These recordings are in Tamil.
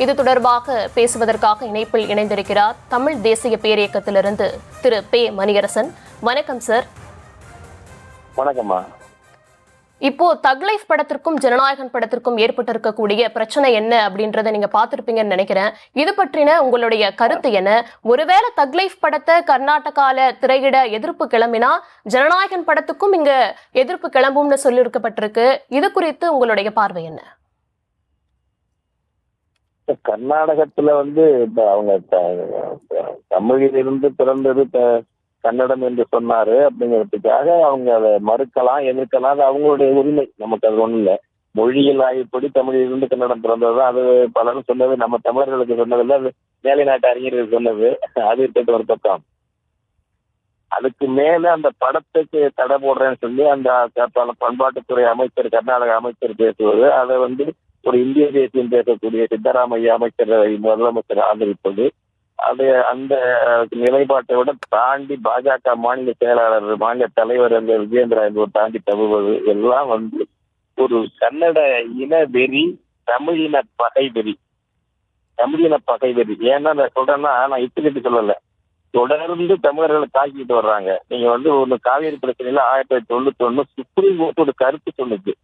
இது தொடர்பாக பேசுவதற்காக இணைப்பில் இணைந்திருக்கிறார் தமிழ் தேசிய பேரியக்கத்திலிருந்து திரு பே மணியரசன். வணக்கம் சார். வணக்கம்மா. இப்போ தக் லைஃப் படத்திற்கும் ஜனநாயகன் படத்திற்கும் ஏற்பட்டிருக்கக்கூடிய பிரச்சனை என்ன அப்படின்றத நீங்க பார்த்திருப்பீங்கன்னு நினைக்கிறேன். இது பற்றின உங்களுடைய கருத்து என்ன? ஒருவேளை தக் லைஃப் படத்தை கர்நாடகால திரையிட எதிர்ப்பு கிளம்பினா ஜனநாயகன் படத்துக்கும் இங்க எதிர்ப்பு கிளம்பும்னு சொல்லியிருக்கப்பட்டிருக்கு. இது குறித்து உங்களுடைய பார்வை என்ன? கர்நாடகத்துல அவங்க தமிழிலிருந்து பிறந்தது கன்னடம் என்று சொன்னாரு அப்படிங்கிறதுக்காக அவங்க அதை மறுக்கலாம், எதிர்க்கலாம். அது அவங்களுடைய உரிமை, நமக்கு அது ஒண்ணும் இல்லை. மொழியில் ஆய்வுப்படி தமிழிலிருந்து கன்னடம் பிறந்ததுதான். அது பலரும் சொன்னது, நம்ம தமிழர்களுக்கு சொன்னதில்லை, அது மேலை நாட்டு அறிஞர்கள் சொன்னது. அது இருக்கிறது ஒரு பக்கம். அதுக்கு மேல அந்த படத்துக்கு தடை போடுறேன்னு சொல்லி அந்த பண்பாட்டுத்துறை அமைச்சர், கர்நாடக அமைச்சர் பேசுவது, அதை ஒரு இந்திய தேசியம் பேசக்கூடிய சித்தராமையா அமைச்சர், முதலமைச்சர் ஆதரிப்பது, அது அந்த நிலைப்பாட்டை விட தாண்டி பாஜக மாநில செயலாளர், மாநில தலைவர் அந்த விஜயேந்திரா என்பவர் தாண்டி தழுவது எல்லாம் ஒரு கன்னட இன வெறி, தமிழின பகை வெறி. தமிழின பகை வெறி. ஏன்னா நான் சொல்றேன்னா, நான் இட்டுக்கிட்டு சொல்லல, தொடர்ந்து தமிழர்களை தாக்கிட்டு வர்றாங்க. நீங்க ஒரு காவேரி பிரச்சனையில 1991 சுப்ரீம் கோர்ட்டோட கருத்து சொல்லுது.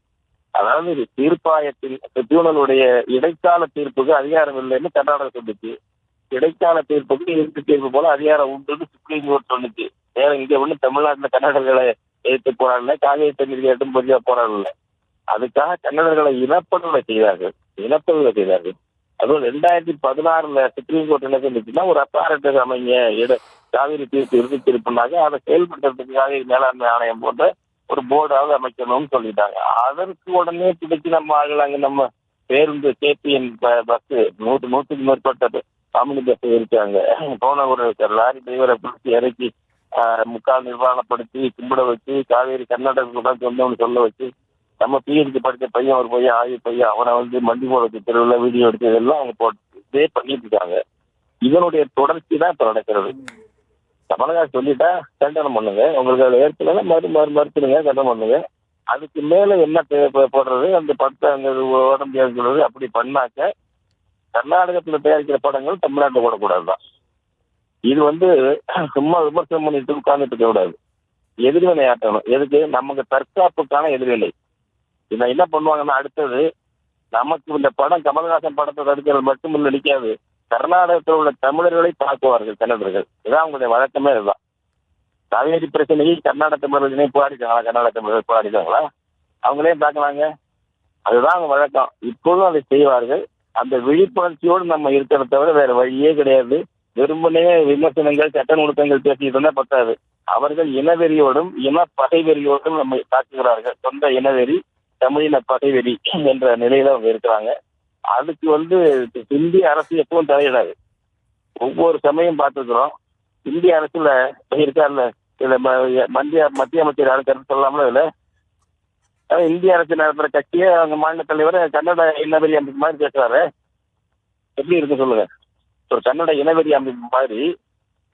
அதாவது தீர்ப்பாயத்தில் ட்ரிபியூனலுடைய இடைக்கால தீர்ப்புக்கு அதிகாரம் இல்லைன்னு கர்நாடகா சொல்லுச்சு. இடைக்கால தீர்ப்புக்கு இறுதி தீர்ப்பு போல அதிகாரம் உண்டு சுப்ரீம் கோர்ட் சொன்னுச்சு. வேற இங்க தமிழ்நாட்டுல கன்னடர்களை எதிர்த்து போராடல, காவேரி தண்ணீர் கேட்டும் பொறியா போராடல. அதுக்காக கன்னடர்களை இனப்படுகொலை செய்தார்கள். அதுவும் 2016 சுப்ரீம் கோர்ட் என்ன சொல்லிச்சுன்னா, ஒரு அத்தாரிட்டி அமைங்க காவிரி தீர்ப்பு இறுதி தீர்ப்புனாங்க, அதை செயல்படுத்துறதுக்கு காவிரி மேலாண்மை ஆணையம் போன்ற ஒரு போர்டாவது அமைக்கணும்னு சொல்லிட்டாங்க. அதற்கு உடனே பிடிச்சி நம்ம ஆகலாங்க, நம்ம பேருந்து கேபிஎன் பஸ் 100க்கு மேற்பட்ட காமினி பஸ் இருக்காங்க. போன ஒரு லாரி டிரைவரை பிடிச்சி இறக்கி முக்கால் நிர்வாணப்படுத்தி கும்பிட வச்சு காவேரி கர்நாடகா சொந்தம்னு சொல்ல வச்சு, நம்ம பிஹெச்டி படித்த பையன், ஒரு பையன், ஆய்வு பையன், அவனை மண்டி போட வச்சு தெருவில் வீடியோ எடுத்து இதெல்லாம் அவங்க போட்டு இதே பண்ணிட்டு இருக்காங்க. இதனுடைய தொடர்ச்சி தான் இப்ப நடக்கிறது. கமலஹாசன் சொல்லிட்டா கண்டனம் பண்ணுங்க, உங்களுக்கு அதில் ஏற்கனவே மறுத்துடுங்க, கண்டனம் பண்ணுங்க. அதுக்கு மேல என்ன போடுறது, அந்த படத்தை அங்க உடம்பு சொல்றது, அப்படி பண்ணாக்க கர்நாடகத்துல தயாரிக்கிற படங்கள் தமிழ்நாட்டில் போடக்கூடாதுதான். இது சும்மா விமர்சனம் பண்ணிட்டு உட்கார்ந்துட்டு இருக்க கூடாது, எதிர்வினை ஆட்டணும். எதுக்கு? நமக்கு தற்காப்புக்கான எதிர்வினை. இதை என்ன பண்ணுவாங்கன்னா, அடுத்தது நமக்கு இந்த படம் கமல்ஹாசன் படத்தை தடுக்கிறது மட்டும் இல்லை, நிற்காது, கர்நாடகத்தில் உள்ள தமிழர்களை தாக்குவார்கள் கன்னடர்கள். இதான் அவங்களுடைய வழக்கமே. இதுதான் காவேரி பிரச்சனையை கர்நாடக தமிழர்கள் போராடிட்டாங்களா? கர்நாடக தமிழர்கள் போராடிட்டாங்களா? அவங்களே தாக்குனாங்க. அதுதான் அவங்க வழக்கம். இப்போதும் அதை செய்வார்கள். அந்த விழிப்புணர்ச்சியோடு நம்ம இருக்கிறத தவிர வேற வழியே கிடையாது. வெறுமனே விமர்சனங்கள், சட்ட நுணுக்கங்கள் பேசிட்டு இருந்தா பத்தாது. அவர்கள் இனவெறியோடும் இன பகைவெறியோடும் நம்ம தாக்குகிறார்கள். சொந்த இனவெறி, தமிழின பகைவெறி என்ற நிலையில அவங்க இருக்கிறாங்க. அதுக்கு இந்திய அரசு எப்பவும் தலையிடாது. ஒவ்வொரு சமயம் பார்த்துக்கிறோம். இந்திய அரசுல இருக்காருல்ல, இதுல மத்திய அமைச்சர் யாரும் கருத்து சொல்லாமல, இதுல இந்திய அரசு நடத்துற கட்சியே அவங்க மாநில தலைவர் கன்னட இனவெறி அமைப்பு மாதிரி பேசுறாரு. எப்படி இருக்கு சொல்லுங்க? ஒரு கன்னட இனவெறி அமைப்பு மாதிரி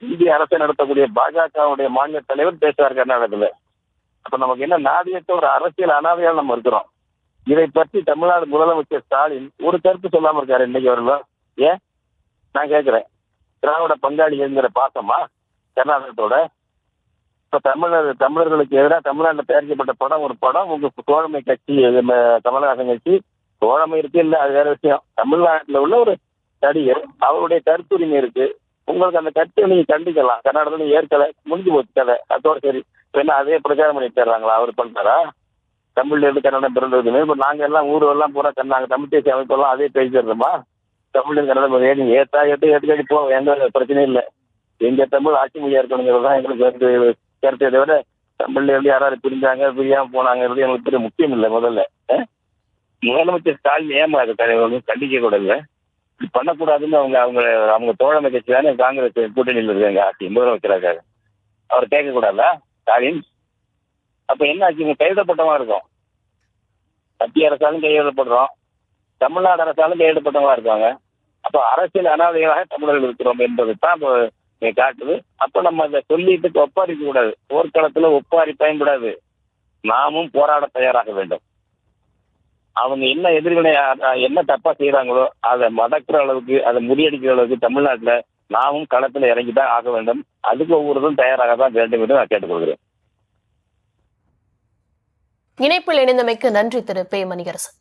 இந்திய அரசை நடத்தக்கூடிய பாஜகவுடைய மாநில தலைவர் பேசுறாரு கர்நாடகத்துல. அப்ப நமக்கு என்ன நாதியற்ற ஒரு அரசியல் அனாதையால் நம்ம இருக்கிறோம். இதை பற்றி தமிழ்நாடு முதலமைச்சர் ஸ்டாலின் ஒரு கருத்து சொல்லாம இருக்காரு இன்னைக்கு வரலாம். ஏன் நான் கேட்கிறேன், திராவிட பங்காளிங்கிற பாசமா கர்நாடகத்தோட? இப்ப தமிழர்களுக்கு எதிராக தமிழ்நாட்டில் தயாரிக்கப்பட்ட படம் ஒரு படம், உங்க தோழமை கட்சி கமலஹாசன் கட்சி தோழமை இருக்கு இல்ல, அது வேற விஷயம். தமிழ்நாட்டில் உள்ள ஒரு நடிகர், அவருடைய கருத்துரிமை இருக்கு. உங்களுக்கு அந்த கருத்தை நீங்க கண்டிக்கலாம். கர்நாடகத்துல ஏற்கலை, முடிஞ்சு போச்சு கதை, அதோட சரி. என்ன அதே பிரச்சாரம் பண்ணி தர்றாங்களா? அவர் பண்றாரா? தமிழ்ல இருந்து கன்னடம் பிறந்ததுன்னு. இப்ப நாங்க எல்லாம் ஊரெல்லாம் பூரா நாங்க தமிழ் தேசிய அமைப்பெல்லாம் அதே பேசிடுறோமா? தமிழ் கன்னடம் நீங்க ஏற்காடி போவோம், எந்த பிரச்சனையும் இல்லை. எங்க தமிழ் ஆட்சி மொழியா இருக்கணுங்கிறது தான் எங்களுக்கு கருத்தை தவிர தமிழ்ல இருந்து யாராவது பிரிஞ்சாங்க பிரியாம போனாங்கிறது எங்களுக்கு பெரிய முக்கியம் இல்லை. முதல்ல முதலமைச்சர் ஸ்டாலின் ஏமாறு கண்டிக்க கூடாது, இப்படி பண்ணக்கூடாதுன்னு அவங்க தோழமை கட்சி தானே காங்கிரஸ் கூட்டணியில் இருக்காங்க, ஆட்சி முதலமைச்சராக. அவர் கேட்கக்கூடாதா ஸ்டாலின்? அப்ப என்ன ஆச்சு? கைவிடப்பட்டவா இருக்கும். மத்திய அரசாலும் கைவிடப்படுறோம், தமிழ்நாடு அரசாலும் கைவிடப்பட்டவங்களா இருக்காங்க. அப்ப அரசியல் அனாதைகளாக தமிழர்கள் இருக்கிறோம் என்பது தான் காட்டுது. அப்ப நம்ம அதை சொல்லிட்டு ஒப்பாரிக்க கூடாது. போர்க்களத்துல ஒப்பாரி பயன்படாது. நாமும் போராட தயாராக வேண்டும். அவங்க என்ன எதிர்வினை என்ன தப்பா செய்யறாங்களோ அதை மடக்கிற அளவுக்கு, அதை முறியடிக்கிற அளவுக்கு தமிழ்நாட்டுல நாமும் களத்துல இறங்கிதான் ஆக வேண்டும். அதுக்கு ஒவ்வொருவரும் தயாராக தான் வேண்டும் என்று நான் கேட்டுக்கொள்கிறேன். இணைப்பில் இணைந்தமைக்கு நன்றி திரு பே. மணிகரசன்.